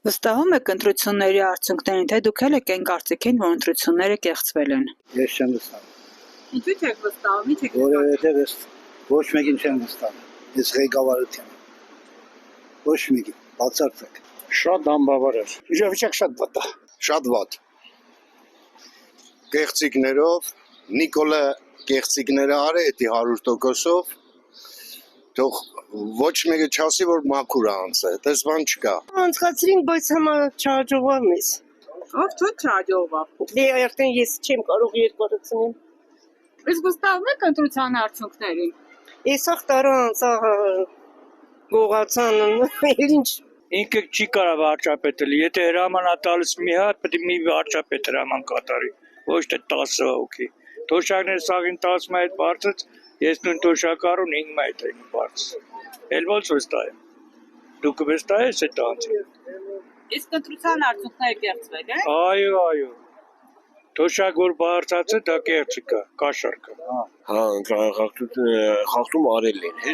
Վստահում եք ընտրությունների արդյունքներին, թե դուք էլ եք այն կարծիքին, որ ընտրությունները կեղծվել են։ Ես չեմ վստահում։ Ինչու՞ չեք վստահում, ինչ եք Որովհետև ես ոչ մեկին չեմ վստահում։ Ես ղեկավարություն եմ։ Ոչ մեկին, բացարձակ։ Շատ անբավարար։ Իրավիճակ շատ վատ է։ Շատ վատ։ Կեղծիքներով, Նիկոլը կեղծիքները արի էդի 100%-ով, թող ոչ մեկը չասի, որ մաքուր է անցել, դες բան չկա։ Անցկացրինք, բայց համա չհաջողվավ մեզ։ Ով չէ չհաջողվավ։ Դե արդեն ես չեմ կարող երկարացնել։ Իսկ վստահում եք ընտրության արդյունքներին։ Եսախ տարա անցա գողացան, ինչ Ինքը չի կարող վարչապետել, եթե հրաման է տալիս մի հատ, պետք է մի վարչապետ հրաման կատարի, ոչ թե 10 հոգի։ Թոշակները սաղին 10 մայր բարձր, ես նույն թոշակառուն 5 մայր եմ բարձր։ Էլ ո՞նց վստահեմ։ Դուք վստահ եք այդ անձին։ Իսկ ընտրության արդյունքները կեղծվել են։ Այո։ Թոշակ որ բարձրացը դա կեղծիք է, կաշառք է։ Հա, խախտում արել են,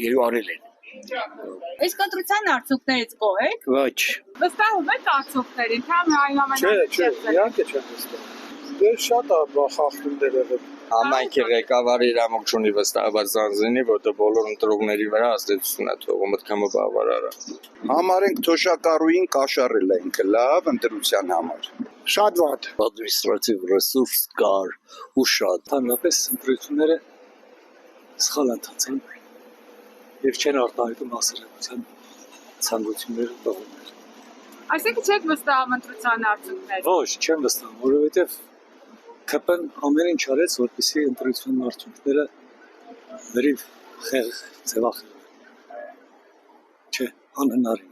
եւ արել են։ Իսկ ընտրության արդյունքներից գոհ եք։ Ոչ։ Վստահում եք արդյունքներին, թե այնուամենայնիվ իհարկե չեմ վստահ։ Դե շատ է խախտում դեր եղել։ Համայնքի ղեկավարը իր ամոք չունի վստահված անձինի, որտեղ բոլոր ընտրողների վրա ազդեցություն է թողում, մտքամը բավարար է։ Համարենք թոշակառուին կաշառել է ինքը լավ ընտրության համար։ Շատ վատ։ Ադմինիստրատիվ ռեսուրս կար ու շատ։ Հանրապես ընտրությունները սխալ ընթացան եւ չեն արտահայտում հասարակության ցանկությունները տողումներ։ Այսինքն չեք վստահում ընտրության արդյունքներին։ Ոչ, չեմ վստահում, որովհետեւ ԿՊ-ն ամեն ինչ արեց, որպեսզի ընտրության արդյունքները վերիվ խեղ ձևախ։ Չէ, անհնարին։